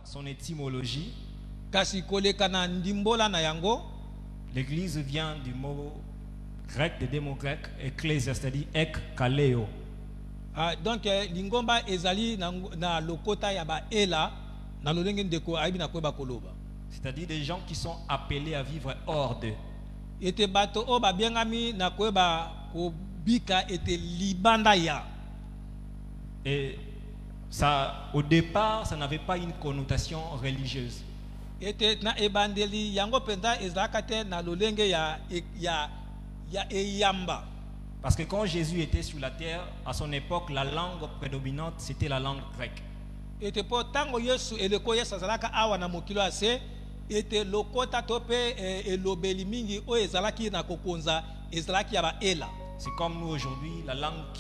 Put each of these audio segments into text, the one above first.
son étymologie, kasi koleka na ndimbola na yango, l'église vient du mot grec, des deux mots grecs, ecclésia, c'est-à-dire ek kaleo. donc lingomba ezali na lokota ya ba ela na lolenge ndeko aibi na kweba koloba, C'est-à-dire des gens qui sont appelés à vivre hors d'eux. ete bato o ba biengami na kweba ko bika ete libanda ya. Et ça, au départ, ça n'avait pas une connotation religieuse. Ete na ebandeli yango penda ezakate na lolenge ya eyamba. Parce que quand Jésus était sur la terre, à son époque, la langue prédominante, c'était la langue grecque. Ete po tango Yesu eleko Yesu azalaka awa na mokilo ase ete lokota tope elobeli mingi o ezalaki na kokonza ezalaki ya ba ela. C'est comme nous aujourd'hui, la langue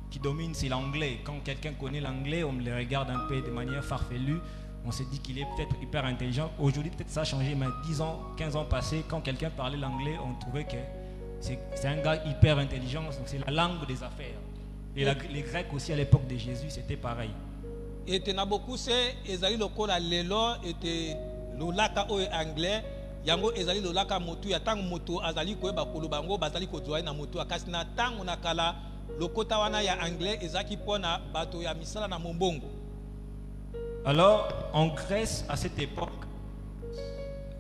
qui domine, c'est l'anglais. Quand quelqu'un connaît l'anglais, on le regarde un peu de manière farfelue. On se dit qu'il est peut-être hyper intelligent. Aujourd'hui, peut-être ça a changé, mais 10 ans, 15 ans passés, quand quelqu'un parlait l'anglais, on trouvait que c'est un gars hyper intelligent. Donc c'est la langue des affaires. Et les Grecs aussi, à l'époque de Jésus, c'était pareil. Et na beaucoup c'est ezali lokola lelo ete lolaka o anglais yango ezali lolaka motu ya tango motu azali koyeba koloba ngo bazali kozwa na motu akasi na tango na kala lokota wana ya anglais ezaki pona bato ya misala na mombongo. Alors en Grèce à cette époque,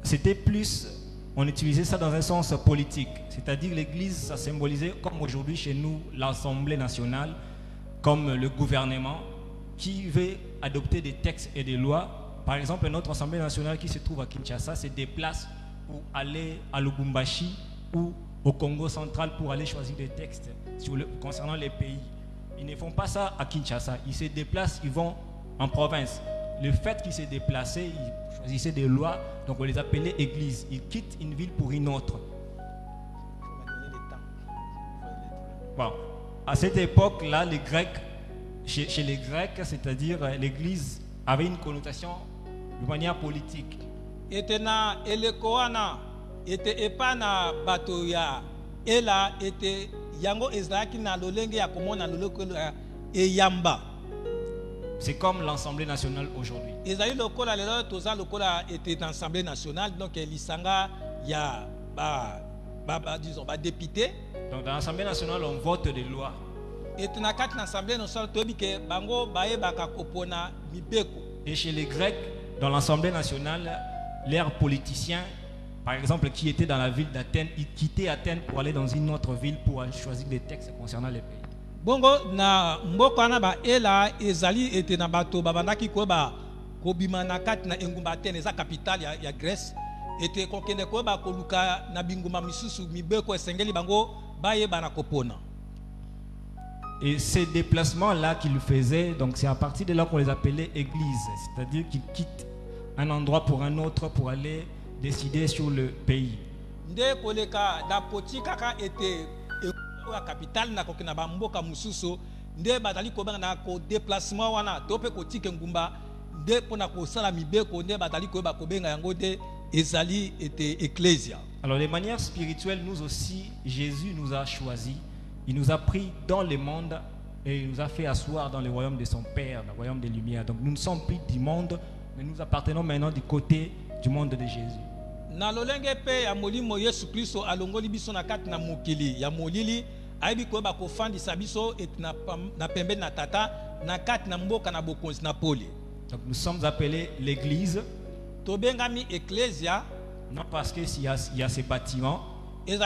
c'était plus, on utilisait ça dans un sens politique, c'est-à-dire l'église, ça symbolisait comme aujourd'hui chez nous l'Assemblée nationale, comme le gouvernement qui veut adopter des textes et des lois. Par exemple, notre Assemblée nationale qui se trouve à Kinshasa se déplace pour aller à Lubumbashi ou au Congo central pour aller choisir des textes concernant les pays. Ils ne font pas ça à Kinshasa, ils se déplacent, ils vont en province. Le fait qu'ils se déplaçaient, ils choisissaient des lois, donc on les appelait églises. Ils quittent une ville pour une autre. Bon. À cette époque-là, les Grecs, chez les Grecs, c'est-à-dire l'église avait une connotation de manière politique. Etena elekoana ete epana bato ya ela ete yango ezalaki na lolenge ya komona loloko eyamba. C'est comme l'Assemblée nationale aujourd'hui. Ezali lokola lelo toza lokola ete na Assemblée nationale donc lisanga ya disons député. Donc dans l'Assemblée nationale on vote des lois. Et chez les Grecs, dans l'Assemblée nationale, leurs politiciens, par exemple, qui étaient dans la ville d'Athènes, ils quittaient Athènes pour aller dans une autre ville pour choisir des textes concernant les pays. Bongo na mboka na ba ela ezali ete na bato babandaki ko ba kobima na kati na engumba Athènes eza capitale ya Grèce ete kokende ko ba koluka na binguma misusu mibeko esengeli bango baye bana kopona. Et ces déplacements-là qu'ils faisaient, donc c'est à partir de là qu'on les appelait églises, c'est-à-dire qu'ils quittent un endroit pour un autre pour aller décider sur le pays. Nde koleka da potika ete la capitale na kokena ba mboka mususu nde bazali ko banga na ko déplacement wana tope ko tika ngumba nde pona ko sala mibeko nde bazali ko ba ko benga yango de ezali ete ecclésia. Alors de manière spirituelle, nous aussi Jésus nous a choisis. Il nous a pris dans le monde et il nous a fait asseoir dans le royaume de son Père, le royaume des Lumières. Donc nous ne sommes plus du monde, mais nous appartenons maintenant du côté du monde de Jésus. Na lolenge pe ya molimo Yesu Kristo alongoli biso na kati na mokili ya molili aibi ko ba ko fandisa biso et na pembe na tata na kati na mboka na bokonzi na poli. Donc nous sommes appelés l'église. Tobengami ecclésia non parce que il y a ces bâtiments. Mais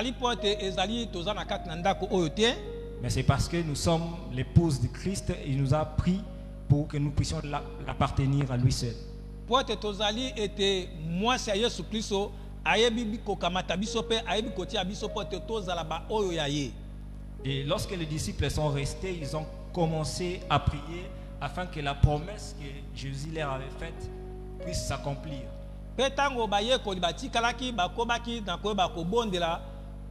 c'est parce que nous sommes l'épouse de Christ et il nous a pris pour que nous puissions l'appartenir à lui seul. Et lorsque les disciples sont restés, ils ont commencé à prier afin que la promesse que Jésus leur avait faite puisse s'accomplir. Petango baye ko batikalaki bakobaki na ko bakobondela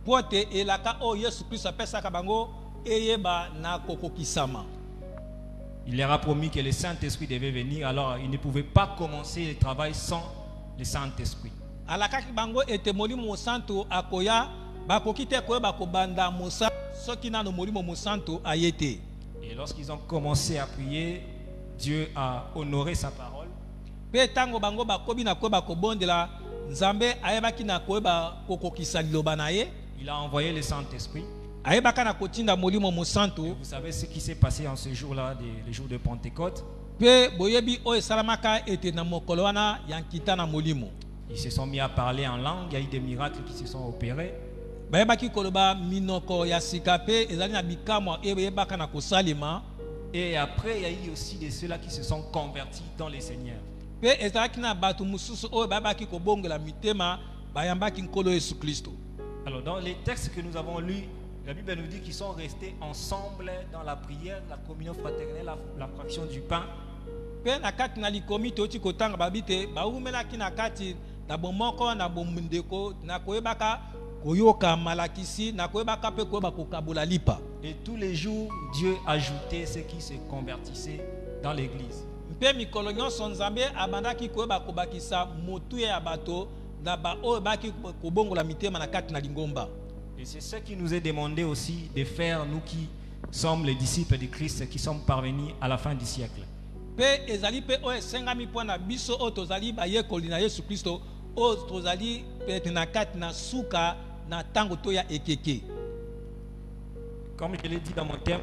pote elaka o Yesu Kristo apesa kabango eyeba na kokokisama. Il leur a promis que le Saint-Esprit devait venir, alors il ne pouvait pas commencer le travail sans le Saint-Esprit. Alakaki bango ete molimo santo akoya bakokite ko bakobanda musa soki na no molimo musanto ayete. Et lorsqu'ils ont commencé à prier, Dieu a honoré sa parole. Pe tango bango bakobi na koyeba kobondela Nzambe ayebaki na koyeba kokokisa liloba na ye. Il a envoyé le Saint-Esprit. Ayebaka na kotinda molimo mosantu. Vous savez ce qui s'est passé en ce jour-là, le jour de Pentecôte. Pe boyebi o esalamaka ete na mokolo wana yankita na molimo. Ils se sont mis à parler en langue, il y a eu des miracles qui se sont opérés. Bayebaki koloba minoko ya sika pe ezali na bikamwa eyebaka na kosalema. Et après, il y a eu aussi de ceux-là qui se sont convertis dans les Seigneurs. Pe ezalaki na bato mususu o bayebaki kobongela mitema bayambaki nkolo Yesu Kristo. Alors dans les textes que nous avons lus, la Bible nous dit qu'ils sont restés ensemble dans la prière, la communion fraternelle, la fraction du pain. Pe na kati na likomi toti kotanga babite baumelaki na kati na bomoko na bomundeko na koyebaka koyoka malakisi na koyebaka pe koyeba kokabola lipa. Et tous les jours, Dieu ajoutait ceux qui se convertissaient dans l'église. Mpe mikolo nyonso Nzambe abandaki koyeba kobakisa motu ya bato na ba oyo baki kobongola mitema na kati na lingomba. Et c'est ce qui nous est demandé aussi de faire, nous qui sommes les disciples de Christ, qui sommes parvenus à la fin du siècle. Pe ezali pe oyo esengami mpo na biso oyo tozali bayekoli na Yesu Kristo oyo tozali pete na kati na suka na tango to ya ekeke. Comme je l'ai dit dans mon thème,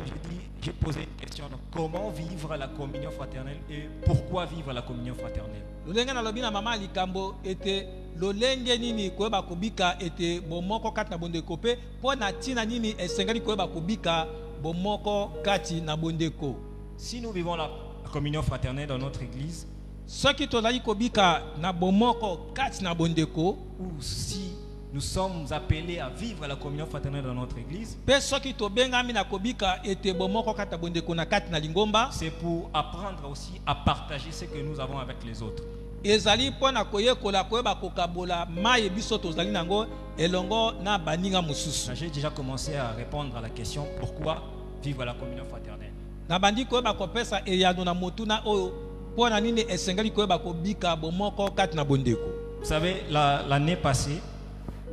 j'ai posé une question. Donc, comment vivre la communion fraternelle et pourquoi vivre la communion fraternelle? Lolenge na lobi na mama likambo ete lolenge nini koyeba kobika ete bomoko kati na bondeko pe mpo na tina nini esengeli koyeba kobika bomoko kati na bondeko. Si nous vivons la communion fraternelle dans notre église, soki tozali kobika na bomoko kati na bondeko, ou si nous sommes appelés à vivre la communion fraternelle dans notre église, pe soki tobengami na kobika ete bomoko kati na bondeko na kati na lingomba, c'est pour apprendre aussi à partager ce que nous avons avec les autres. ezali mpo na koyekola koyeba kokabola maye biso tozali nango elongo na baninga mosusu. J'ai déjà commencé à répondre à la question pourquoi vivre la communion fraternelle. Na bandi koyeba kopesa eyano na motuna oyo mpo na nini esengeli koyeba kobika bomoko kati na bondeko. Vous savez, l'année passée,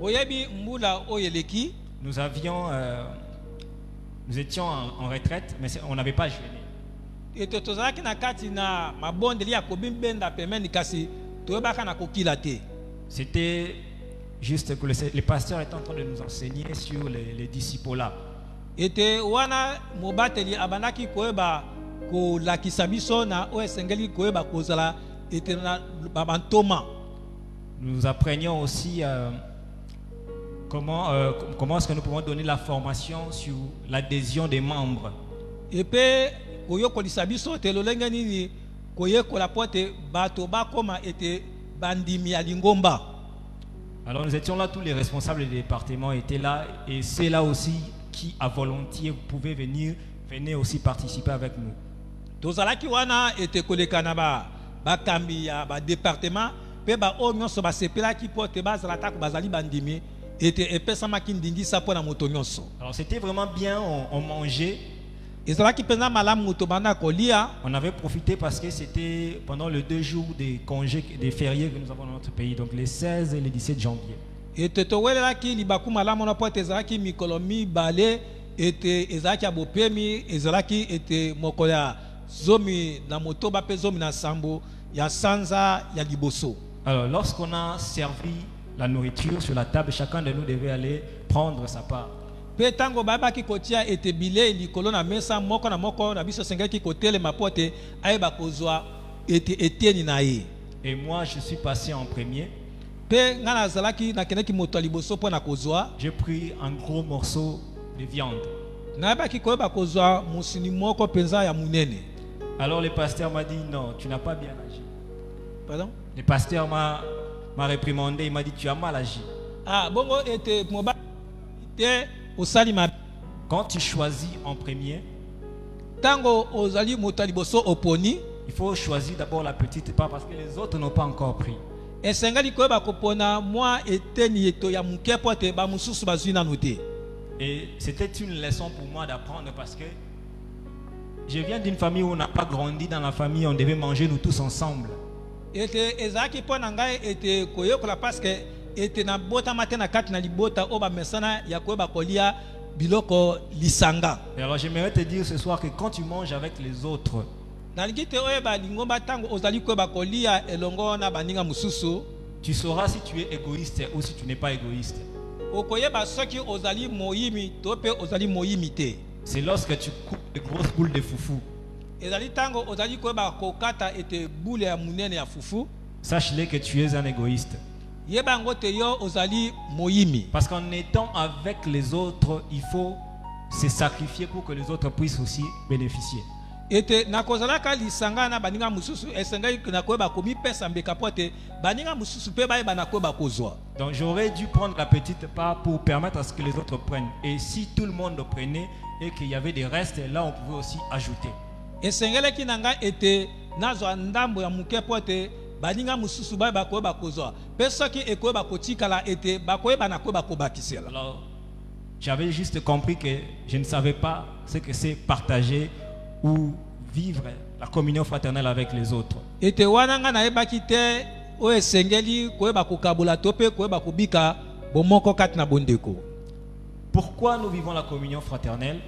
Oyebi mbula oyeleki, nous étions en retraite, mais on n'avait pas jeûné. ete tozalaki na kati na mabondeli ya kobimbenda pemeni kasi toyebaka na kokila te. C'était juste que le pasteur était en train de nous enseigner sur les disciples-là. Ete wana mobateli abandaki koyeba kolakisa biso na oyo esengeli koyeba kozala ete na babantoma. Nous apprenions aussi comment est-ce que nous pouvons donner la formation sur l'adhésion des membres. Epe koyokolisa biso te lolenge nini koyekola pote bato bakoma ete bandimi ya lingomba. Alors nous étions là, tous les responsables des départements étaient là, et c'est là aussi qui à volontiers pouvaient venez aussi participer avec nous. Tozalaki wana ete koleka na bakambi ya ba département pe ba o nyonso basepelaki pote bazalata ko bazali bandimi ete epesamaki ndingisa pona moto nyonso. Alors c'était vraiment bien, on mangeait. On avait profité parce que c'était pendant les 2 jours des congés, des fériés que nous avons dans notre pays, donc les 16 et les 17 janvier. Et alors lorsqu'on a servi la nourriture sur la table, chacun de nous devait aller prendre sa part. Petango babaki kotia ete bile likolo na mesa moko na moko na biso sengaki kotele mapote ayeba kozwa ete eteni na ye. Et moi je suis passé en premier. Pe ngana zalaki na keneki moto liboso pona kozwa. J'ai pris un gros morceau de viande. Na baki koyeba kozwa musini moko penza ya munene. Alors le pasteur m'a dit non, tu n'as pas bien agi. Pardon? Le pasteur m'a réprimandé, il m'a dit tu as mal agi. Ah bongo ete moba te quand tu choisis en premier, tango ozali motaliboso oponi, il faut choisir d'abord la petite part parce que les autres n'ont pas encore pris. Esengali koyeba kopona moi eteni eto ya muke pote ba mususu bazina noté. Et c'était une leçon pour moi d'apprendre parce que je viens d'une famille où on n'a pas grandi dans la famille, on devait manger nous tous ensemble. Ete ezaki pona ngai ete koyokola parce que ete na bota matena kati na libota oba mesana ya koyeba kolia biloko lisanga. Et alors j'aimerais te dire ce soir que quand tu manges avec les autres, nalingi te oyeba lingomba tango ozali koyeba kolia elongo na baninga mususu. Tu sauras si tu es égoïste ou si tu n'es pas égoïste. Okoyeba soki ozali moyimi to pe ozali moyimi te. C'est lorsque tu coupes de grosses boules de foufou. Ezali tango ozali koyeba kokata ete boule ya munene ya fufu. Sache-le que tu es un égoïste. Yeba ngo te yo ozali moyimi. Parce qu'en étant avec les autres, il faut se sacrifier pour que les autres puissent aussi bénéficier. Ete nakozalaka lisanga na baninga mususu esengai na koyeba komi pesa mbeka pote baninga mususu pe baye bana koyeba kozwa. Donc j'aurais dû prendre la petite part pour permettre à ce que les autres prennent. Et si tout le monde prenait et qu'il y avait des restes, là on pouvait aussi ajouter. Esengele kinanga ete nazwa ndambo ya muke pote baninga mususu baye bakoyeba kozwa. Pe soki ekoyeba kotikala ete bakoyeba na koyeba kobakisela. Alors j'avais juste compris que je ne savais pas ce que c'est partager ou vivre la communion fraternelle avec les autres. Ete wananga na ebaki te o esengeli koyeba kokabula to pe koyeba kubika bomoko kati na bondeko. Pourquoi nous vivons la communion fraternelle?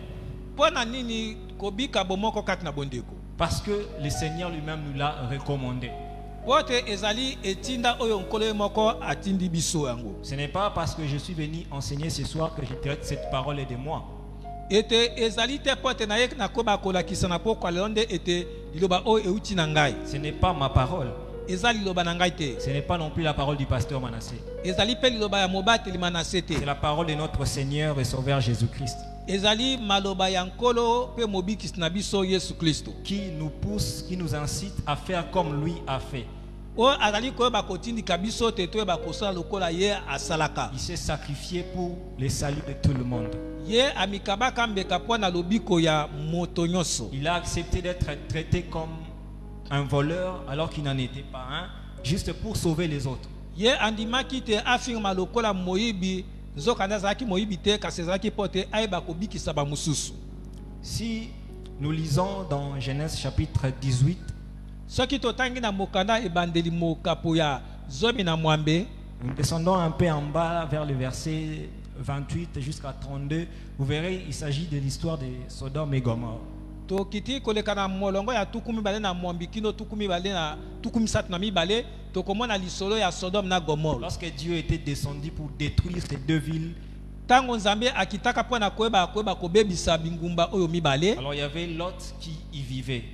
Pona nini kobika bomoko kati na bondeko? Parce que le Seigneur lui-même nous l'a recommandé. Pote ezali etinda oyo nkolo moko atindi biso yango. Ce n'est pas parce que je suis venu enseigner ce soir que je traite cette parole de moi. Ete ezali te pote na yek na koba kolakisa na poko alonde ete liloba o euti na ngai. Ce n'est pas ma parole. Ezali liloba na ngai te. Ce n'est pas non plus la parole du pasteur Manassé. Ezali pe liloba ya mobati Manassé te. C'est la parole de notre Seigneur et Sauveur Jésus-Christ. Ezali maloba ya nkolo pe mobikis na biso Yesu Kristo. Qui nous pousse, qui nous incite à faire comme lui a fait. O azali koyeba kotindika biso te toyeba kosala lokola ye asalaka. Il s'est sacrifié pour le salut de tout le monde. Ye amikabaka mbeka pona lobiko ya moto nyonso. Il a accepté d'être traité comme un voleur alors qu'il n'en était pas un, juste pour sauver les autres. Ye andimaki te afirma lokola moyibi nzokanda zaki moyibi te kasi zaki pote ayeba kobikisa ba mususu. Si nous lisons dans Genèse chapitre 18, soki totangi na mokanda ebandeli mokapo ya zomi na mwambe, nous descendons un peu en bas vers le verset 28 jusqu'à 32, vous verrez, il s'agit de l'histoire de Sodome et Gomorrhe. Tokiti koleka na molongo ya tukumi bale na mwambi kino tukumi bale na tukumi sat na mibale tokomona lisolo ya Sodome na Gomorrhe. Lorsque Dieu était descendu pour détruire ces deux villes, tango nzambe akitaka pona koyeba kobebisa bingumba oyo mibale, alors il y avait Lot qui y vivait.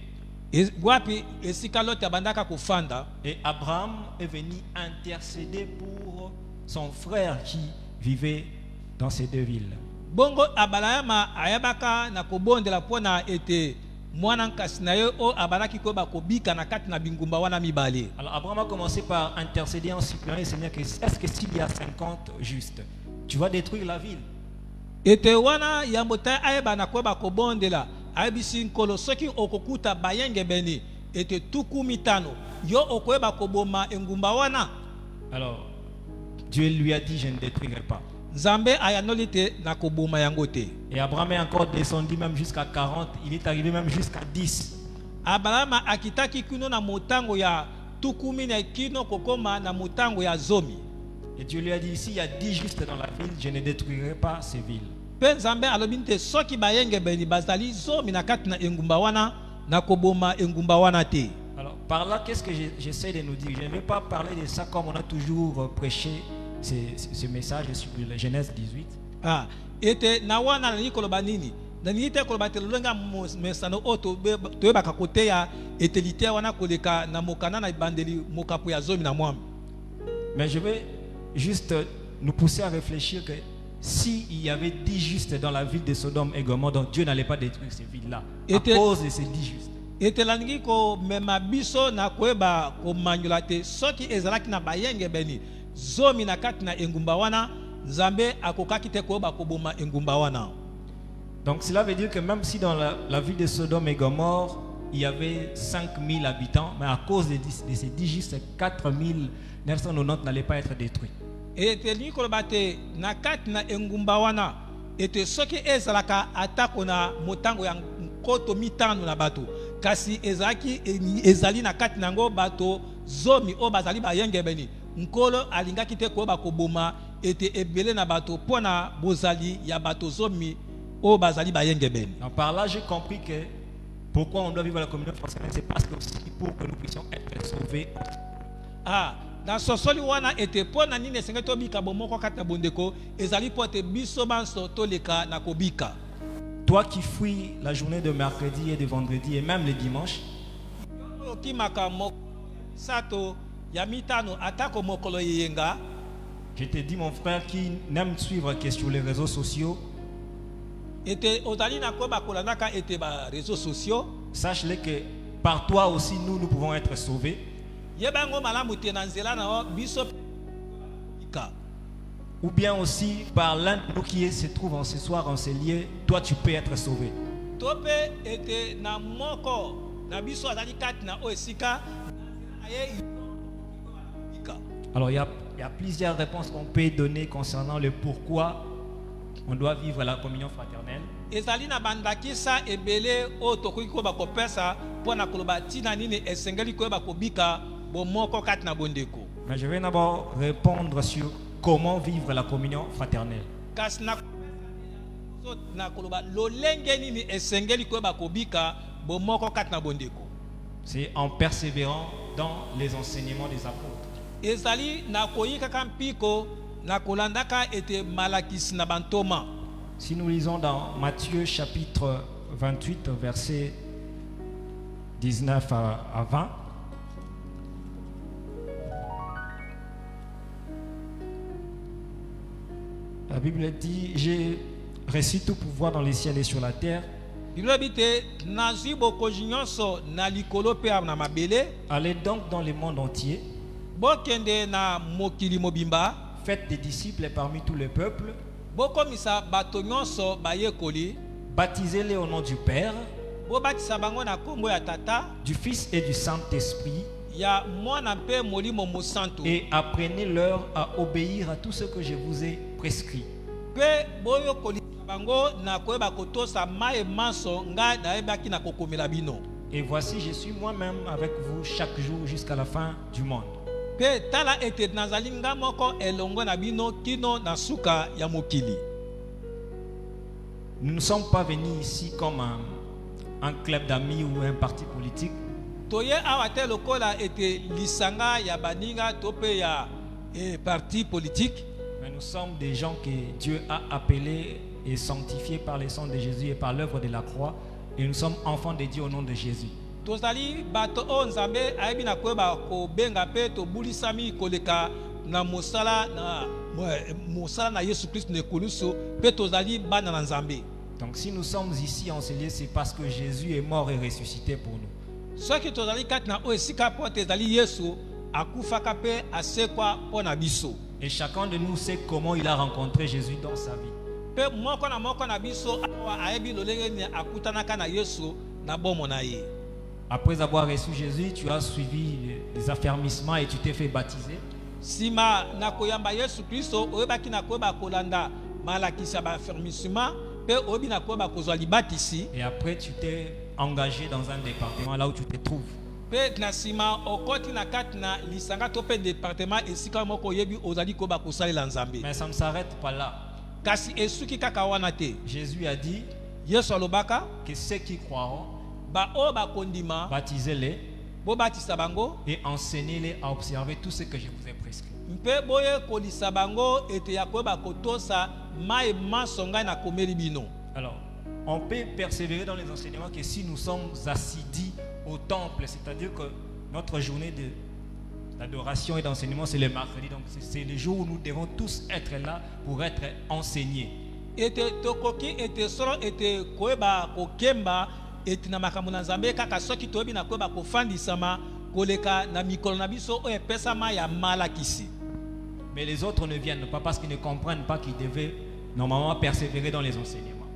Wapi esika Lot abandaka kofanda, et Abraham est venu intercéder pour son frère qui vivait dans ces deux villes. Bongo abalayama ayabaka na kobondela pona ete mwana nkasi na ye o abalaki koyeba kobika na kati na bingumba wana mibale. Alors Abraham a commencé par intercéder en suppliant le Seigneur que est-ce que s'il y a 50 justes, tu vas détruire la ville? Ete wana yambota ayeba na koyeba kobondela ayebisi nkolo soki okokuta bayenge beni ete tukumi tano yo okoyeba koboma engumba wana. Alors Dieu lui a dit je ne détruirai pas. Nzambe ayanoli te na koboma yango te. Et Abraham est encore descendu même jusqu'à 40, il est arrivé même jusqu'à 10. Abraham akitaki kino na motango ya tukumi na kino kokoma na motango ya zomi. Et Dieu lui a dit s'il y a 10 justes dans la ville, je ne détruirai pas ces villes. Pe Nzambe alobinte soki bayenge beni bazali zomi na kati na engumba wana na koboma engumba wana te. Alors par là qu'est-ce que j'essaie de nous dire? Je ne vais pas parler de ça comme on a toujours prêché ce message sur la Genèse 18. Ah, ete na wana na nikoloba nini? Na nite koloba te longa mesano oto to ba kakote ya etelite wana koleka na mokana na bandeli mokapo ya zomi na mwam. Mais je vais juste nous pousser à réfléchir que s'il y avait 10 justes dans la ville de Sodome et Gomorrhe, donc Dieu n'allait pas détruire ces villes-là à cause de ces 10 justes. Ete langi ko mema biso na koeba ko manyola te soki ezalaki na bayenge beni zomi na kati na engumba wana Nzambe akokaki te koeba koboma engumba wana. Donc cela veut dire que même si dans la ville de Sodome et Gomorrhe il y avait 5000 habitants, mais à cause de ces 10 justes, 4990 n'allaient pas être détruits. Ete ni koloba te na kati na engumba wana ete soki ezalaka atako na motango ya koto mitano na bato kasi ezali na kati nango bato zomi o bazali bayenge beni nkolo alingaki te ko bakoboma ete ebele na bato pona bozali ya bato zomi o bazali bayenge beni. Par là j'ai compris que Pourquoi on doit vivre la communion fraternelle? C'est parce que aussi pour que nous puissions être sauvés. Ah, dans ce soli wana était pour nani ne senga to bika bomoko kata bondeko ezali pote biso banso to leka na kobika. Toi qui fuis la journée de mercredi et de vendredi et même le dimanche, Ki makamo sato yamitano atako mokolo yenga. je te dis mon frère qui n'aime suivre que sur les réseaux sociaux, Était ozali na ko bakolanaka était ba réseaux sociaux. sache-le que par toi aussi nous pouvons être sauvés. Yebango malamu te na nzela na biso bika. Ou bien aussi par l'un de nous qui se trouve en ce soir en ces lieux, toi tu peux être sauvé. Tope était na moko na biso azali kati na oesika aye bika. Alors il y a plusieurs réponses qu'on peut donner concernant le pourquoi on doit vivre la communion fraternelle. Ezali na bandakisa ebele o tokoki ko bakopesa pona koloba tina nini esengeli ko bakobika bomoko kati na bondeko. Mais je vais d'abord répondre sur comment vivre la communion fraternelle. Kasi na koloba lolenge nini esengeli ko bakobika bomoko kati na bondeko. C'est en persévérant dans les enseignements des apôtres. Ezali na koyika kampiko na kolandaka ete malakis na bantoma. Si nous lisons dans Matthieu chapitre 28 versets 19 à 20, la Bible dit: j'ai reçu tout pouvoir dans les ciels et sur la terre. Allez donc dans le monde entier, faites des disciples parmi tous les peuples, baptisez-les au nom du Père, du Fils et du Saint-Esprit, et apprenez-leur à obéir à tout ce que je vous ai prescrit. Et voici, je suis moi-même avec vous chaque jour jusqu'à la fin du monde. Nous ne sommes pas venus ici comme un club d'amis ou un parti politique. Parti politique. Mais nous sommes des gens que Dieu a appelés et sanctifiés par le sang de Jésus et par l'œuvre de la croix. Et nous sommes enfants de Dieu au nom de Jésus. Donc si nous sommes ici en ce lieu, c'est parce que Jésus est mort et ressuscité pour nous. Et chacun de nous sait comment il a rencontré Jésus dans sa vie. Après avoir reçu Jésus, tu as suivi les affermissements et tu t'es fait baptiser. Et après tu t'es engagé dans un département là où tu te trouves. Mais ça ne s'arrête pas là. Jésus a dit que ceux qui croiront, baptisez-les et enseignez-les à observer tout ce que je vous ai prescrit. Alors, on peut persévérer dans les enseignements que si nous sommes assidus au temple, c'est-à-dire que notre journée d'adoration et d'enseignement, c'est le mercredi. Donc c'est le jour où nous devons tous être là pour être enseignés. Mais les autres ne viennent pas parce qu'ils ne comprennent pas qu'ils devaient normalement persévérer dans les enseignements.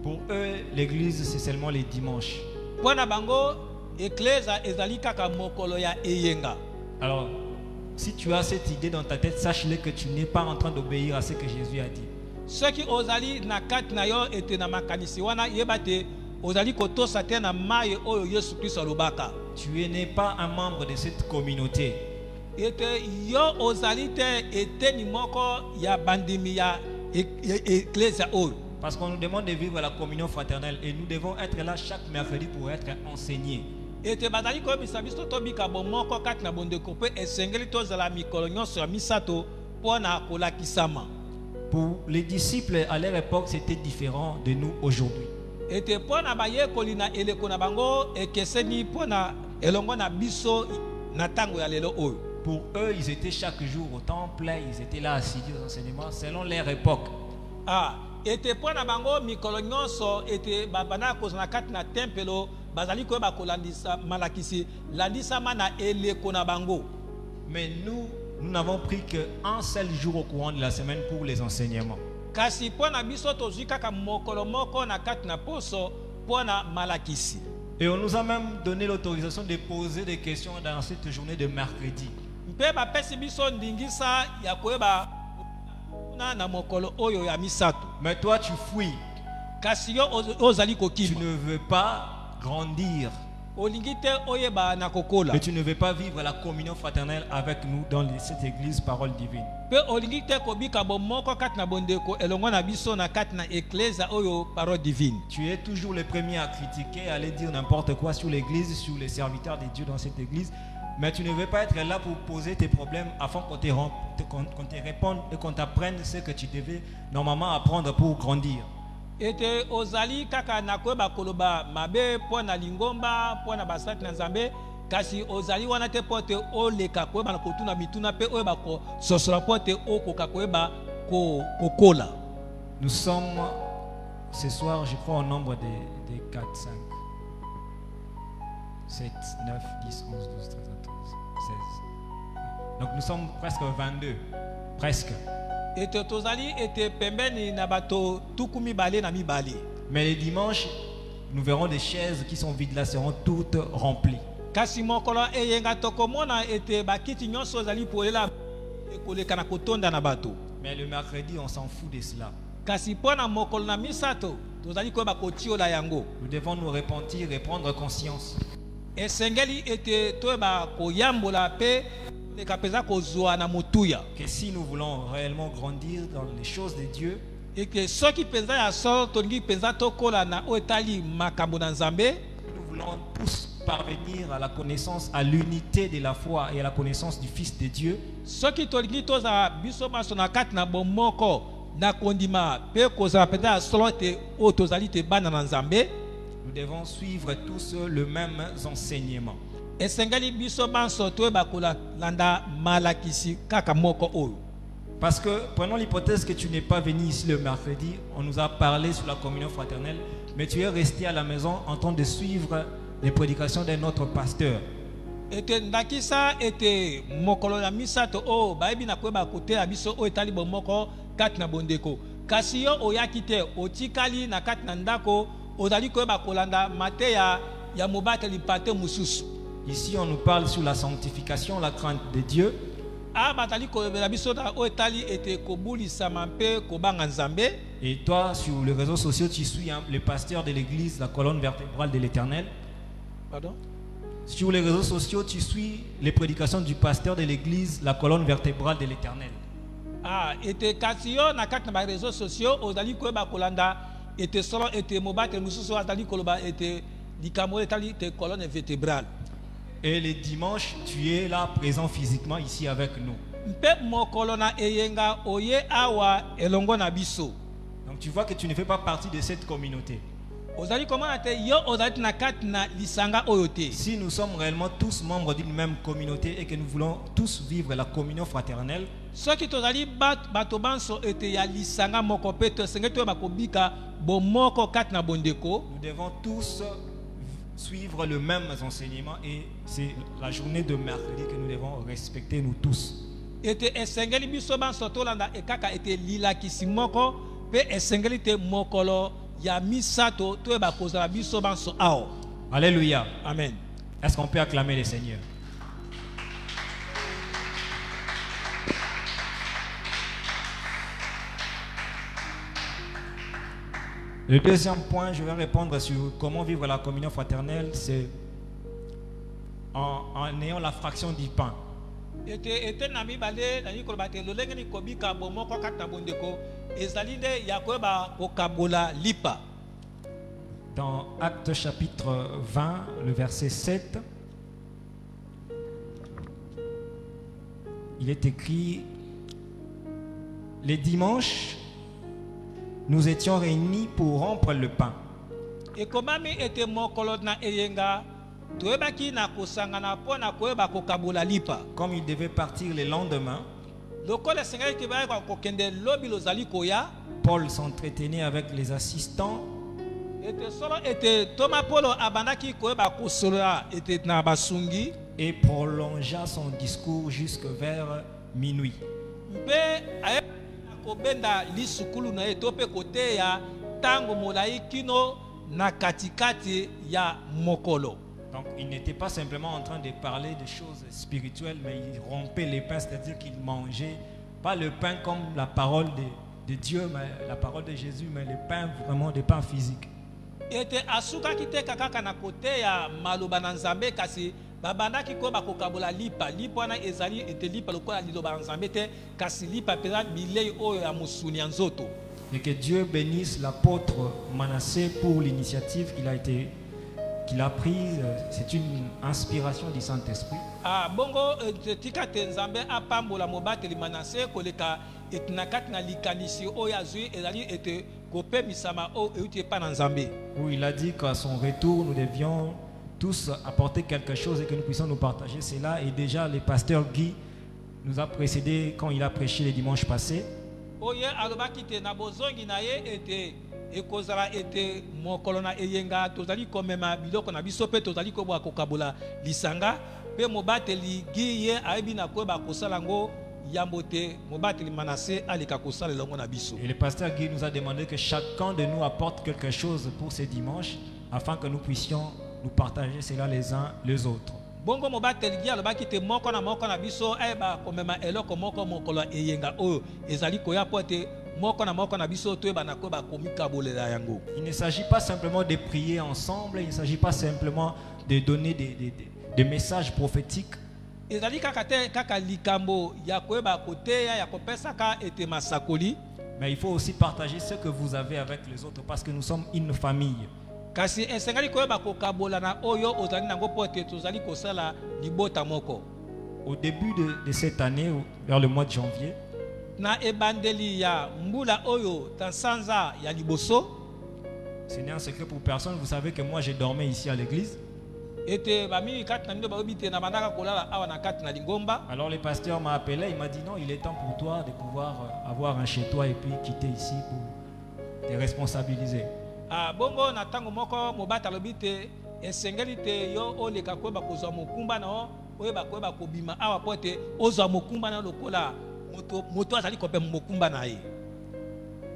Pour eux, l'église c'est seulement les dimanches. Alors, si tu as cette idée dans ta tête, sache-le que tu n'es pas en train d'obéir à ce que Jésus a dit. Tu n'es pas un membre de cette communauté. ete yo ozalite ete ni moko ya bandimi ya ecclesia oyo. Parce qu'on nous demande de vivre la communion fraternelle et nous devons être là chaque mercredi pour être enseignés. Ete bazali ko bisa biso to bika bo moko kati na bondeko pe esengeli tozala mikolo nyonso ya misato pona kolakisama. Pour les disciples à leur époque, c'était différent de nous aujourd'hui. Ete pona baye kolina eleko na bango ekeseni pona elongo na biso na tango ya lelo oyo. Pour eux, ils étaient chaque jour au temple, ils étaient là assidus aux enseignements selon leur époque. Ah, ete pona bango mikolo nyonso ete babana kozana kati na tempelo bazali ko ba kolandisa malakisi landisa mana eleko na bango. Mais nous n'avons pris qu'un seul jour au courant de la semaine pour les enseignements. Kasi pona biso tozwi kaka mokolo moko na kati na poso pona malakisi. Et on nous a même donné l'autorisation de poser des questions dans cette journée de mercredi. Mpe ba pesi biso ndingisa ya koeba na mokolo oyo ya misato. Mais toi tu fuis. Kasi yo ozali Tu kokima. ne veux pas grandir. Olingite oyeba na kokola. Et tu ne veux pas vivre la communion fraternelle avec nous dans cette église parole divine. Pe olingite kobika bo moko kati na bondeko elongo na biso na kati na ecclesia oyo parole divine. Tu es toujours le premier à critiquer, à aller dire n'importe quoi sur l'église, sur les serviteurs de Dieu dans cette église. Mais tu ne veux pas être là pour poser tes problèmes afin qu'on te réponde et qu'on t'apprenne ce que tu devais normalement apprendre pour grandir. Ete ozali kaka na koeba koloba mabe pona lingomba pona basati na Nzambe kasi ozali wana te pote oleka koeba na kotuna mituna pe oyeba ko sosola pote okoka koeba kokola. Nous sommes ce soir, je crois, au nombre de 4, 5, 7, 9, 10, 11, 12, 13, 14, 16. Donc nous sommes presque 22. Presque. Ete tozali ete pembeni na bato tukumi bale na mibale. Mais les dimanches, nous verrons des chaises qui sont vides là, seront toutes remplies. Kasi mokolo eyenga tokomona ete bakiti nyonso ozali polela ekoleka na kotonda na bato. Mais le mercredi, on s'en fout de cela. Kasi pona mokolo na misato tozali koyeba kotiola yango. Nous devons nous repentir et prendre conscience. Esengeli ete toyeba koyambola pe nekapeza kozwa na motuya. Que si nous voulons réellement grandir dans les choses de Dieu, Et que ceux qui pensent à ça, tongi pensa tokola na otali makambo na Nzambe. nous voulons tous parvenir à la connaissance, à l'unité de la foi et à la connaissance du Fils de Dieu. Ceux qui tongi toza biso maso na kati na bomoko na kondima pe koza pensa solo te otozali te bana na Nzambe. Nous devons suivre tous le même enseignement. Esengeli biso banso toyeba kola landa malakisi kaka moko oyo. Parce que, prenons l'hypothèse que tu n'es pas venu ici le mercredi, on nous a parlé sur la communion fraternelle, mais tu es resté à la maison en train de suivre les prédications d'un autre pasteur. Ete ndakisa ete mokolo na misato o baibi na kweba kote abiso o etali bomoko kati na bondeko. Kasi yo oyaki te otikali na kati na ndako ozali kweba kolanda mateya ya mobateli pate mususu. Ici, on nous parle sur la sanctification, la crainte de Dieu. Et toi, sur les réseaux sociaux, tu suis le pasteur de l'église, la colonne vertébrale de l'Éternel. Pardon? Sur les réseaux sociaux, tu suis les prédications du pasteur de l'église, la colonne vertébrale de l'Éternel. Ah, et kasio na kati na réseaux sociaux, ozali kweba kolanda ete solo ete mobateli mususu azali koloba ete likamo etali te colonne vertébrale. Et les dimanches, tu es là présent physiquement ici avec nous. Donc tu vois que tu ne fais pas partie de cette communauté. Si nous sommes réellement tous membres d'une même communauté et que nous voulons tous vivre la communion fraternelle, nous devons tous suivre le même enseignement et c'est la journée de mercredi que nous devons respecter nous tous. Alléluia. Amen. Est-ce qu'on peut acclamer le Seigneur? Le deuxième point, je vais répondre sur comment vivre la communion fraternelle, c'est en ayant la fraction du pain. ete na mibale na yikoloba te lolenge ni kobika bomoko kati na bondeko ezali nde ya koyeba kokabola lipa. Dans Actes chapitre 20, le verset 7, il est écrit: les dimanches, nous étions réunis pour rompre le pain. Ekomami ete mokolo na eyenga toyebaki na kosangana mpo na koyeba kokabola lipa. Comme il devait partir le lendemain, lokola esengeli te bayeba kokende lobi lozali koya, Paul s'entretenait avec les assistants ete solo ete toma polo abandaki koyeba kosolola ete na basungi et prolongea son discours jusque vers minuit. mpe ayeba kobenda lisukulu na ye to mpe koteya ntango molai kino na katikati ya mokolo. Donc il n'était pas simplement en train de parler de choses spirituelles, mais il rompait les pains, c'est-à-dire qu'il mangeait pas le pain comme la parole de Dieu, mais la parole de Jésus, mais le pain vraiment des pains physiques. Ete asukaki te kaka na koteya maloba na Nzambe kasi babandaki ko bakokabola lipa wana ezali ete lipa lokola liloba na Nzambe te kasi lipa peza bilei oyo ya musuni ya nzoto. Et que Dieu bénisse l'apôtre Manassé pour l'initiative qu'il a prise. C'est une inspiration du Saint-Esprit. Ah bongo tika te Nzambe apambola mobateli Manassé koleka etinakati na likanisi oyo azui ezali ete kope misama o euti pa na Nzambe. Où il a dit qu'à son retour nous devions tous apporter quelque chose et que nous puissions nous partager cela. Et déjà le pasteur Guy nous a précédé quand il a prêché le dimanche passé. Oye alobaki te na bozongi na ye ete ekozala ete mokolo na eyenga tozali komema biloko na biso pe tozali kobwa kokabola lisanga pe mobateli Guy ye ayebi na koyeba kosala ngo yambo te mobateli Manassé aleka kosala longo na biso. Et le pasteur Guy nous a demandé que chacun de nous apporte quelque chose pour ce dimanche afin que nous puissions nous partager cela les uns les autres. Bongo mobateli Guy alobaki te moko na biso ayeba komema eloko moko mokolo eyenga oyo ezali koya po te moko na biso toyeba na koyeba komikabolela yango. Il ne s'agit pas simplement de prier ensemble, il ne s'agit pas simplement de donner des messages prophétiques. Ezali kaka te kaka likambo ya koyeba koteya ya kopesaka ete masakoli. Mais il faut aussi partager ce que vous avez avec les autres parce que nous sommes une famille. Kasi esengali koyeba kokabola na oyo ozali nango po te tozali kosala libota moko. Au début de cette année, vers le mois de janvier, na ebandeli ya mbula oyo tansanza ya liboso, ce n'est un secret pour personne, vous savez que moi je dormais ici à l'église. Ete bami kati na ndo baobite na bandaka kolala awa na kati na lingomba. Alors le pasteur m'a appelé, il m'a dit non, il est temps pour toi de pouvoir avoir un chez toi et puis quitter ici pour te responsabiliser. Ah bongo na tango moko mobata lobite esengeli te yo oleka koyeba kozwa mokumba na oyeba koyeba kobima awa pote ozwa mokumba na lokola moto azali kope mokumba na ye.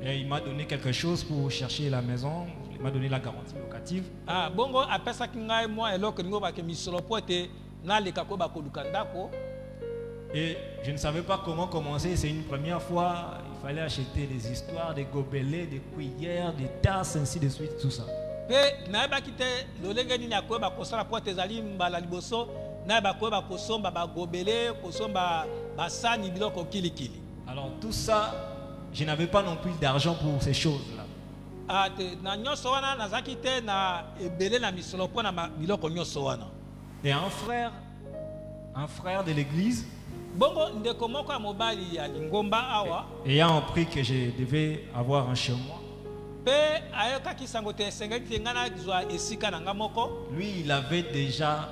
Et il m'a donné quelque chose pour chercher la maison, il m'a donné la garantie locative. Ah bongo apesaki ngai moi eloko ningo ba ke misolo pote na leka koyeba koluka ndako. Et je ne savais pas comment commencer, c'est une première fois, il fallait acheter des histoires, des gobelets, des cuillères, des tasses, ainsi de suite, tout ça. Pe na ba kite lolenge nini akoyeba kosala pote ezali mbala liboso na ba koyeba kosomba ba gobelets, kosomba ba sani biloko kilikili. Alors tout ça, je n'avais pas non plus d'argent pour ces choses-là. Ah na nyoso wana nazaki te na ebele na misolo po na biloko nyoso wana. Et un frère de l'église, bongo ndeko moko ya mobali ya lingomba awa, ayant appris que je devais avoir un chez moi, pe ayokaki sango te esengeli te nga na zwa esika na nga moko. Lui il avait déjà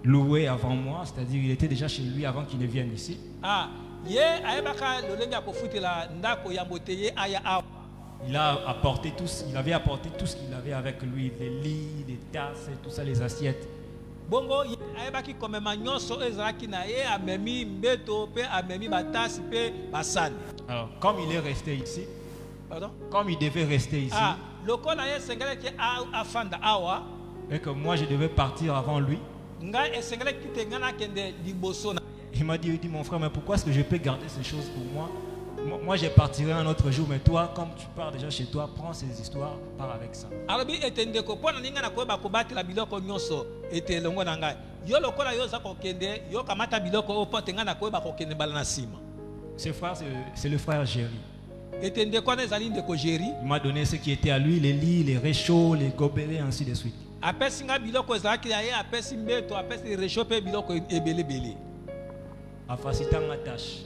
loué avant moi, c'est-à-dire il était déjà chez lui avant qu'il ne vienne ici. Ah ye ayebaka lolenge ya kofutela ndako ya mboteye aya awa. Il avait apporté tout ce qu'il avait avec lui, les lits, les tasses et tout ça, les assiettes. Bongo ayebaki komema nyonso ezalaki na ye amemi mbeto pe amemi batasi pe basani. Alors comme il est resté ici, pardon, comme il devait rester ici, lokola ye sengeleki afanda awa, et que moi je devais partir avant lui, nga esengeleki te nga nakende liboso na. il m'a dit mon frère, mais pourquoi est-ce que je peux garder ces choses pour moi? Moi, je partirai un autre jour, mais toi, comme tu pars déjà chez toi, prends ces histoires, pars avec ça. alobi ete ndeko mpo na ndenge na koyeba kobatela biloko nyonso ete elongo na ngai yo lokola yo oza kokende yo kamata biloko oyo mpo te ngai na koyeba kokende mbala na nsima. Ce frère, c'est le frère Géry. Ete ndeko wana ezali ndeko Géry. Il m'a donné ce qui était à lui, les lits, les réchauds, les gobelets, ainsi de suite. Apesi nga biloko ezalaki ya ye, apesi mbeto, apesi réchaud mpe biloko ebelebele. Afasita ma tâche.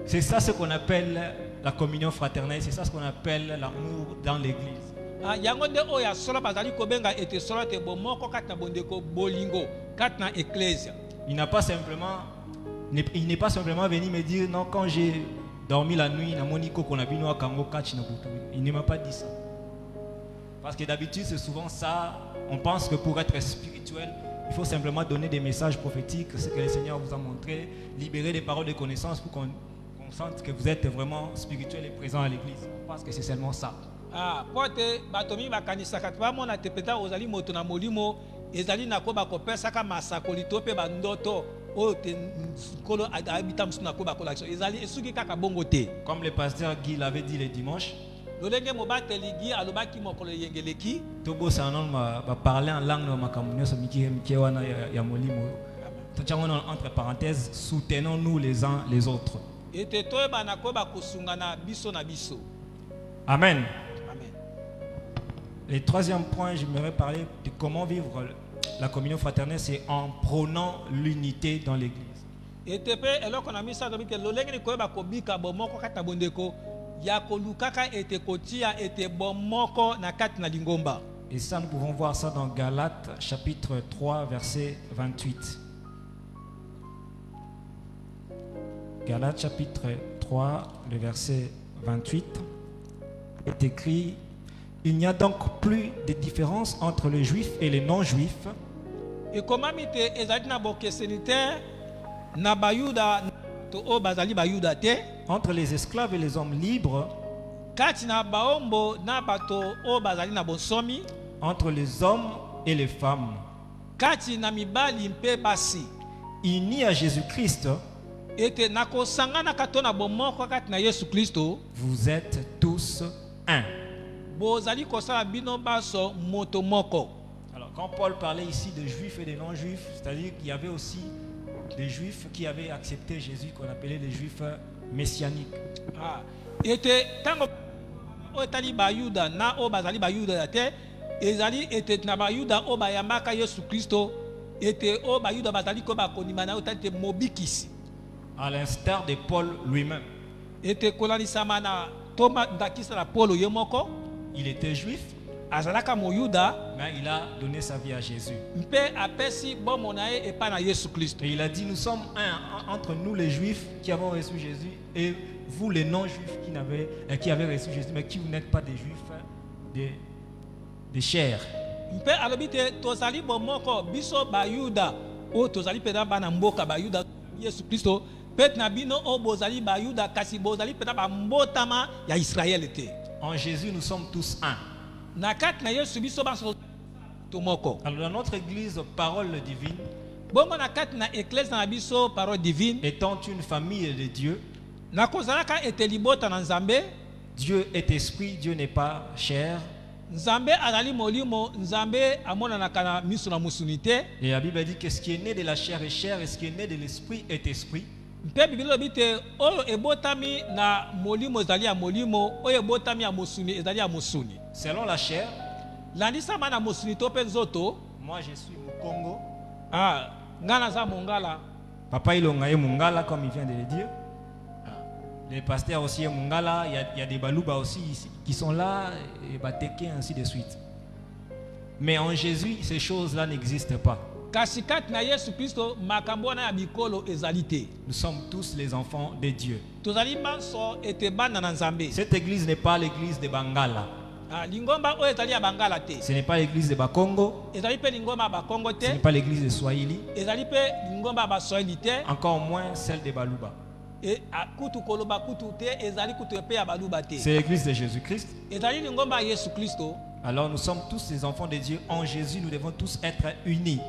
C'est ça ce qu'on appelle la communion fraternelle, c'est ça ce qu'on appelle l'amour dans l'église. Yango nde oyo solo bazali kobenga ete solo te bomoko kati na bondeko bolingo kati na ecclesia. Il n'est pas simplement venu me dire non, quand j'ai dormi la nuit, il ne m'a pas dit ça. Parce que d'habitude c'est souvent ça, on pense que pour être spirituel, il faut simplement donner des messages prophétiques, ce que le Seigneur vous a montré, libérer des paroles de connaissance pour qu'on sente que vous êtes vraiment spirituel et présent à l'église. On pense que c'est seulement ça. Pote batomi bakanisa katba mona tepeta ozali moto na molimo ezali na ko bakopesa ka masakoli to pe bandoto o te kolo habita msuna ko bakola ezali esuki kaka bongo te. Comme le pasteur Guy l'avait dit le dimanche. Lolenge mobateli Guy alobaki mokolo yengeleki. Tobo sanon va parler en langue no makamunyo so miki wana ya molimo. Entre parenthèses, soutenons-nous les uns les autres. Ete to bana ko bakosungana biso na biso. Amen. Le troisième point, j'aimerais parler de comment vivre la communion fraternelle, c'est en prônant l'unité dans l'église. Et ça, nous pouvons voir ça dans Galates, chapitre 3, verset 28. Galates, chapitre 3, le verset 28, est écrit: il n'y a donc plus de différence entre les juifs et les non-juifs. Entre les esclaves et les hommes libres. Entre les hommes et les femmes. Unis à Jésus-Christ. Vous êtes tous un. Alors quand Paul parlait ici de juifs et de non-juifs, c'est-à-dire qu'il y avait aussi des juifs qui avaient accepté Jésus, qu'on appelait les juifs messianiques. À l'instar de Paul lui-même. Il était juif, mais il a donné sa vie à Jésus. Et il a dit, nous sommes un entre nous les juifs qui avons reçu Jésus et vous les non-juifs qui avez reçu Jésus, mais qui vous n'êtes pas des juifs de chair. En Jésus, nous sommes tous un. Alors dans notre église, parole divine, étant une famille de Dieu, Dieu est esprit, Dieu n'est pas chair. Et la Bible dit que ce qui est né de la chair est chair et ce qui est né de l'esprit est esprit. Selon la chair, moi je suis Mukongo. Papa Ilonga est Mungala, comme il vient de le dire. Les pasteurs aussi est Mungala. Il y a des Balouba aussi qui sont là, et Bateke, ainsi de suite. Mais en Jésus, ces choses-là n'existent pas. Nous sommes tous les enfants de Dieu. Cette église n'est pas l'église de Bangala. Ce n'est pas l'église de Bakongo. Ce n'est pas l'église de Swahili. Encore moins celle de Balouba. C'est l'église de Jésus-Christ. Alors nous sommes tous les enfants de Dieu. En Jésus, nous devons tous être unis.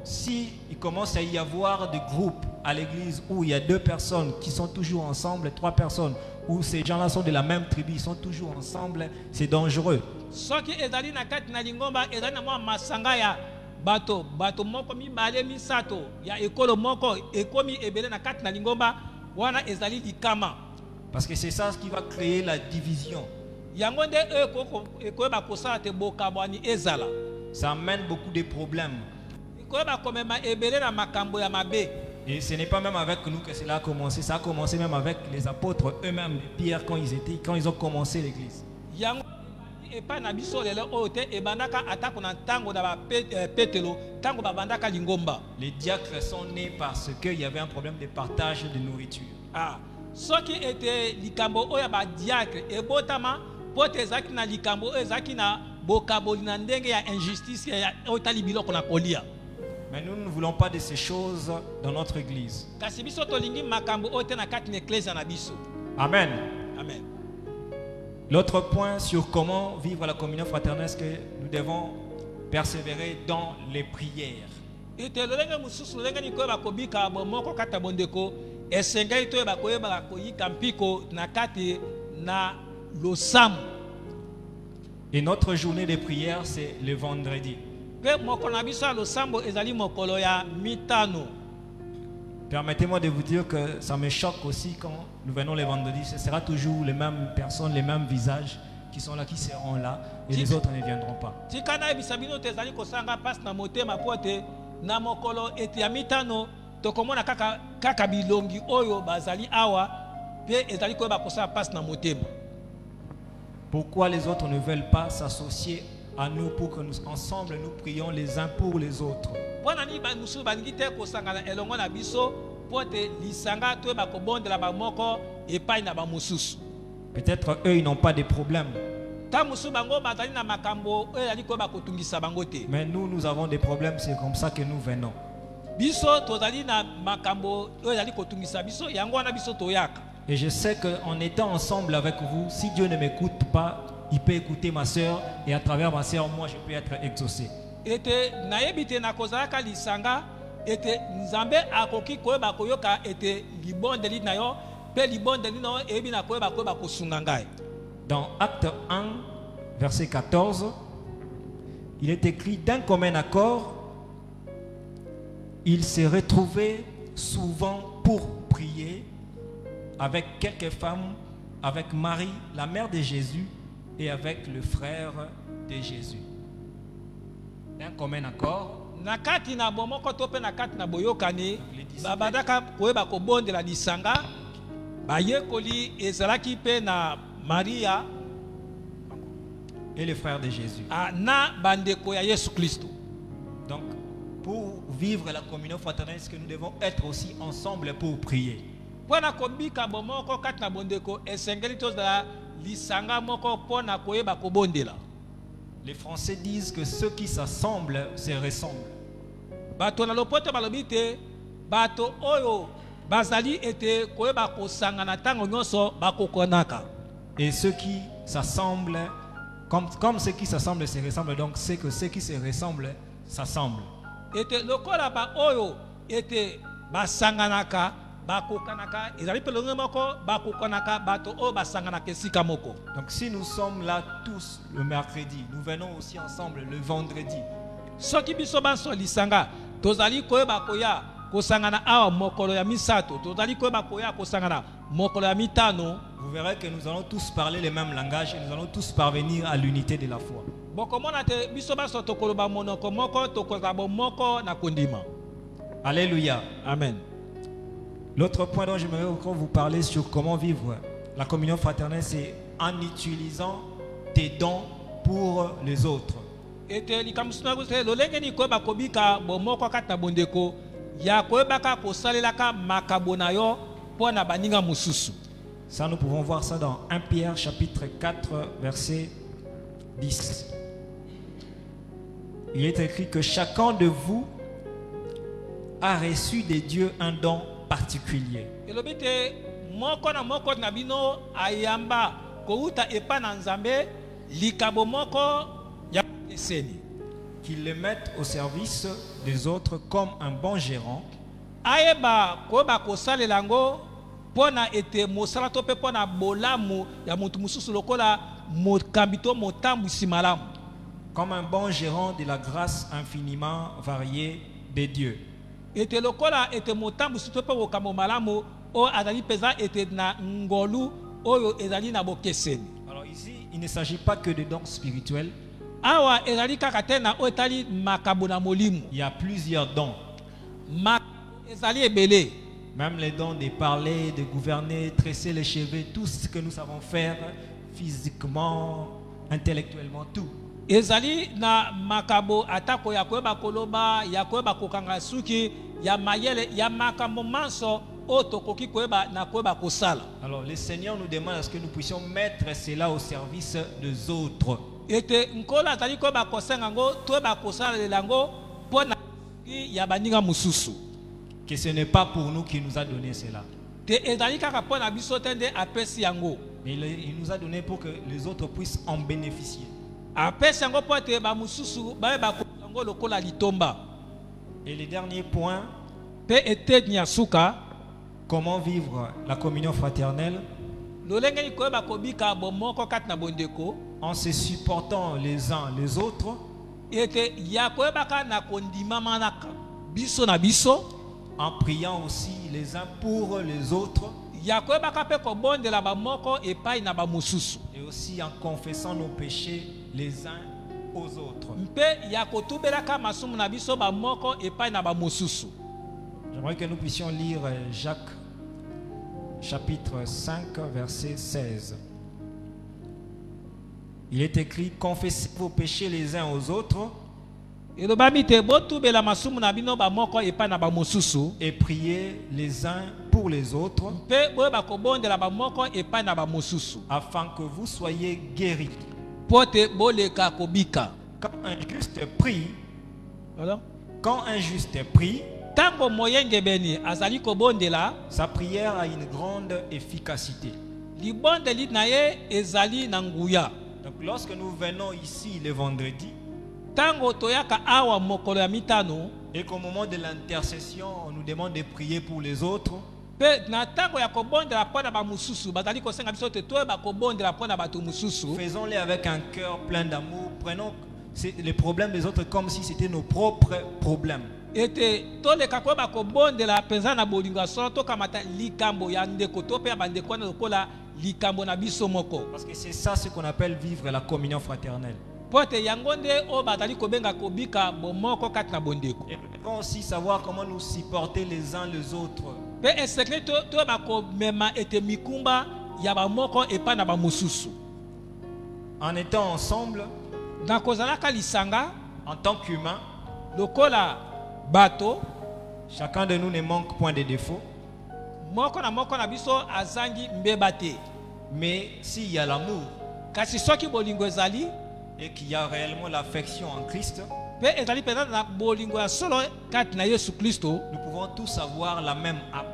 Si il commence à y avoir des groupes à l'église où il y a 2 personnes qui sont toujours ensemble, 3 personnes, où ces gens-là sont de la même tribu, ils sont toujours ensemble, c'est dangereux. Bato moko mibale misato ya ekolo moko ekomi ebele na kati na lingomba wana ezali likama. Parce que c'est ça qui va créer la division. Yangonde ekoba kosala te bokabwani ezala. Ça amène beaucoup de problèmes. Ekoba komema ebele na makambo ya mabe. Et ce n'est pas même avec nous que cela a commencé, ça a commencé même avec les apôtres eux-mêmes, Pierre quand ils ont commencé l'église. Et pas na biso lelo ote e bandaka atako na tango da petelo tango ba bandaka lingomba. Les diacres sont nés parce qu'il y avait un problème de partage de nourriture. Ah, ce qui était likambo oya ba diacre e botama pote zaki na likambo ezaki na bokaboli na ndenge ya injustice ya otali biloko na kolia. Mais nous ne voulons pas de ces choses dans notre église. Kasi biso to lingi makambo ote na kati na ecclesia na biso. Amen. Amen. L'autre point sur comment vivre la communion fraternelle, c'est que nous devons persévérer dans les prières. Et notre journée de prière, c'est le vendredi. Permettez-moi de vous dire que ça me choque aussi quand nous venons les vendredis. Ce sera toujours les mêmes personnes, les mêmes visages qui sont là, qui seront là, et les autres ne viendront pas. Pourquoi les autres ne veulent pas s'associer à nous pour que nous ensemble nous prions les uns pour les autres? Peut-être eux ils n'ont pas de problème, mais nous avons des problèmes. C'est comme ça que nous venons. Et je sais qu'en étant ensemble avec vous, si Dieu ne m'écoute pas, il peut écouter ma soeur, et à travers ma soeur, moi je peux être exaucé. Dans Acte 1, verset 14, il est écrit: d'un commun accord, ils se retrouvaient souvent pour prier avec quelques femmes, avec Marie, la mère de Jésus, et avec le frère de Jésus. D'un commun accord, nakati na bomoko tope nakati na boyokani babadaka koyeba kobondela lisanga bayekoli ezalaki pe na Maria et le frère de Jésus. Na bandeko ya Yesu Kristo. Donc pour vivre la communion fraternelle, est-ce que nous devons être aussi ensemble pour prier? Pona kobika bomoko kati na bondeko esengeli tozala lisanga moko pona koyeba kobondela. Les Français disent que ceux qui s'assemblent se ressemblent. Bato na lopoto balobite bato oyo bazali ete koyeba kosangana tango nyonso bakokonaka. Et ceux qui s'assemblent, comme ceux qui s'assemblent se ressemblent, donc c'est que ceux qui se ressemblent s'assemblent. Ete lokola ba oyo ete basanganaka bakokanaka ezali pe longe moko bakokanaka bato oyo basanganaka esika moko. Donc si nous sommes là tous le mercredi, nous venons aussi ensemble le vendredi. Soki biso banso lisanga tozali koyeba koya kosangana awa mokolo ya misato tozali koyeba koya kosangana mokolo ya mitano. Vous verrez que nous allons tous parler le même langage et nous allons tous parvenir à l'unité de la foi. Alléluia. Amen. L'autre point dont j'aimerais encore vous parler sur comment vivre la communion fraternelle, c'est en utilisant tes dons pour les autres. Ça, nous pouvons voir ça dans 1 Pierre chapitre 4 verset 10. Il est écrit que chacun de vous a reçu de Dieu un don particulier. likabo moko ya eseni qu'il le mette au service des autres comme un bon gérant, ayeba koyeba kosalela yango mpona ete mosala to mpe mpona bolamu ya motu mosusu lokola mokambi to motambwisi malamu, comme un bon gérant de la grâce infiniment variée de Dieu. ete lokola ete motambwisi to mpe bokambo malamu oyo azali mpenza ete na ngolu oyo ezali na bokeseni. Alors ici, il ne s'agit pas que de dons spirituels. Awa ezali kaka te na oyo etali makambo na molimo. Il y a plusieurs dons. Ezali ebele. Même les dons de parler, de gouverner, tresser les cheveux, tout ce que nous savons faire physiquement, intellectuellement, tout. Ezali na makabo atako ya koyeba koloba, ya koyeba kokanga suki, ya mayele, ya makambo manso otokoki koyeba na koyeba kosala. Alors le Seigneur nous demande à ce que nous puissions mettre cela au service des autres. Ete nkola azali koyeba kosenga ngo toyeba kosala lelango pona ya baninga mususu. Que ce n'est pas pour nous qu'il nous a donné cela. Te ezali kaka pona biso tende apesi yango. Mais il nous a donné pour que les autres puissent en bénéficier. Apesi yango po te ba mususu ba ba yango lokola litomba. Et le dernier point, pe ete nyasuka, comment vivre la communion fraternelle lolenge koyeba kobika bomoko kat na bondeko en se supportant les uns les autres, ete ya koyeba ka na kondima manaka biso na biso, en priant aussi les uns pour les autres, ya koyeba ka pe ko bondela ba moko epai na ba mususu, et aussi en confessant nos péchés les uns aux autres. mpe ya kotubela ka masumu na biso ba moko epai na ba mususu. J'aimerais que nous puissions lire Jacques chapitre 5 verset 16. Il est écrit: confessez vos péchés les uns aux autres et priez les uns pour les autres afin que vous soyez guéris. Quand un juste prie, sa prière a une grande efficacité. Donc lorsque nous venons ici le vendredi et qu'au moment de l'intercession on nous demande de prier pour les autres, faisons-les avec un cœur plein d'amour. Prenons les problèmes des autres comme si c'était nos propres problèmes. Parce que c'est ça ce qu'on appelle vivre la communion fraternelle. Et nous devons aussi savoir comment nous supporter les uns les autres. En étant ensemble, en tant qu'humains, chacun de nous ne manque point de défauts. Mais s'il y a l'amour et qu'il y a réellement l'affection en Christ, nous pouvons tous avoir la même âme.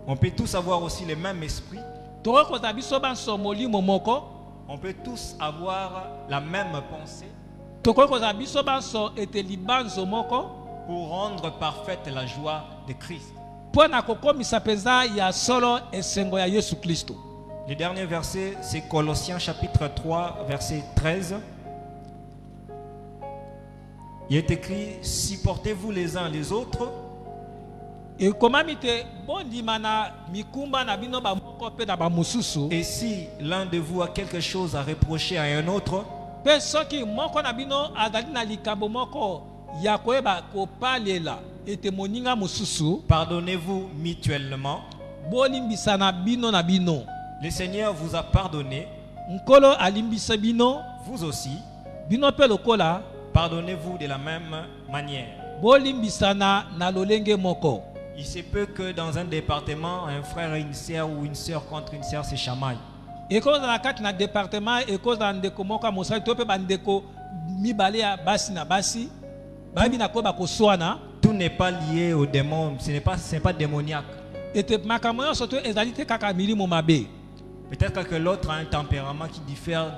On peut tous avoir aussi le même esprit. On peut tous avoir la même pensée pour rendre parfaite la joie de Christ. Le dernier verset, c'est Colossiens chapitre 3, verset 13. Il est écrit: supportez-vous les uns les autres et si l'un de vous a quelque chose à reprocher à un autre, pardonnez-vous mutuellement. Le Seigneur vous a pardonné. Vous aussi, pardonnez-vous de la même manière. Il se peut que dans un département, un frère et une sœur ou une sœur contre une sœur se chamaillent. Tout n'est pas lié au démon, ce n'est pas démoniaque. ete makamoyo surtout ezali te kaka milimo mabe. Peut-être que l'autre a un tempérament qui diffère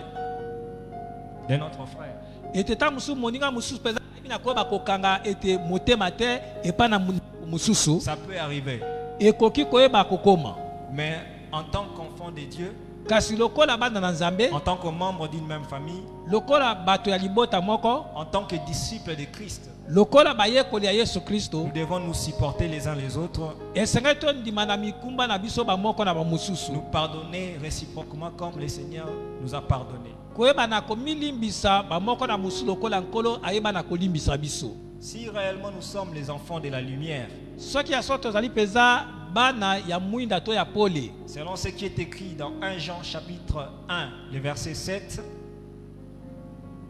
de notre frère. Ete ta musu moninga musu peza na ko ba kokanga ete motema te e pa na mususu. Ça peut arriver. E koki koyeba kokoma. Mais en tant qu'enfant de Dieu, kasi lokola bana na Nzambe, en tant que membre d'une même famille, lokola bato ya libota moko, en tant que disciple de Christ, lokola bayekoli ya Yesu Kristo, nous devons nous supporter les uns les autres, esenga to ndima na mikumba na biso ba moko na ba mususu, nous pardonner réciproquement comme le Seigneur nous a pardonné. koyeba na komilimbisa ba moko na musu lokola nkolo ayeba na kolimbisa biso. Si réellement nous sommes les enfants de la lumière, soki ya soto zali peza bana ya mwinda to ya pole, selon ce qui est écrit dans 1 Jean chapitre 1, le verset 7,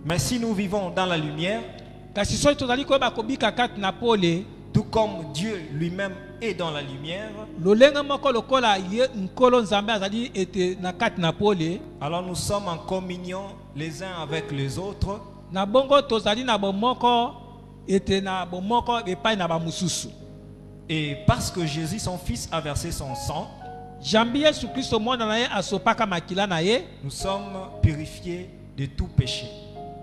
mais si nous vivons dans la lumière, kasi soki tozali koyeba kobika kati na pole, tout comme Dieu lui-même est dans la lumière, lolenga moko lokola ye nkolo Nzambe azali ete na kati na pole, alors nous sommes en communion les uns avec les autres, na bongo tozali na bomoko ete na bomoko epai na ba mususu. Et parce que Jésus, son Fils, a versé son sang, Jambi Yesu Kristo mwana na ye asopaka makila na ye, nous sommes purifiés de tout péché.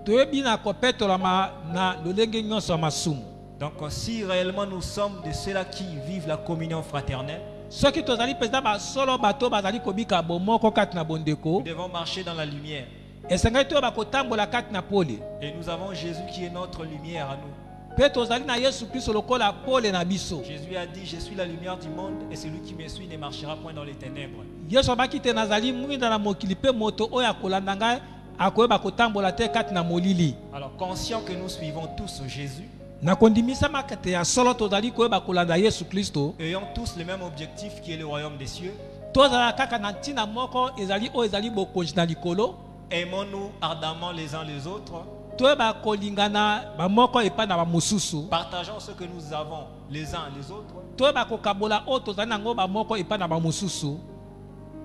toyebi na kopetolama na lolenge nyonso ya masumu. Donc si réellement nous sommes de ceux-là qui vivent la communion fraternelle, soki tozali peza ba solo bato bazali kobika bomoko kati na bondeko, nous devons marcher dans la lumière. esengai to bakotambola kati na pole. Et nous avons Jésus qui est notre lumière à nous. Pe tozali na Yesu Kristo lokola pole na biso. Jésus a dit, je suis la lumière du monde et celui qui me suit ne marchera point dans les ténèbres. Yesu abaki te nazali mwinda na mokili pe moto oyo akolanda ngai akoyeba kotambola te kati na molili. Alors conscient que nous suivons tous Jésus, nakondimisa makate ya solo tozali koyeba kolanda Yesu Kristo, ayant tous le même objectif qui est le royaume des cieux, tozala kaka na ntina moko ezali oyo ezali bokonzi na likolo, aimons-nous ardemment les uns les autres, toyeba kolingana bamoko epai na bamosusu, partageons ce que nous avons les uns les autres, toyeba kokabola oyo tozali nango bamoko epai na bamosusu,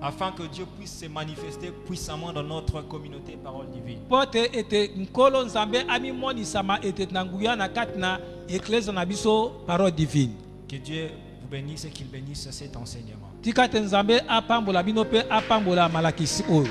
afin que Dieu puisse se manifester puissamment dans notre communauté parole divine. po te ete nkolo Nzambe amimonisama ete na nguya na kati na eklezia na biso parole divine. Que Dieu vous bénisse et qu'il bénisse cet enseignement. Tika te Nzambe apambola bino pe apambola malakisi oyo.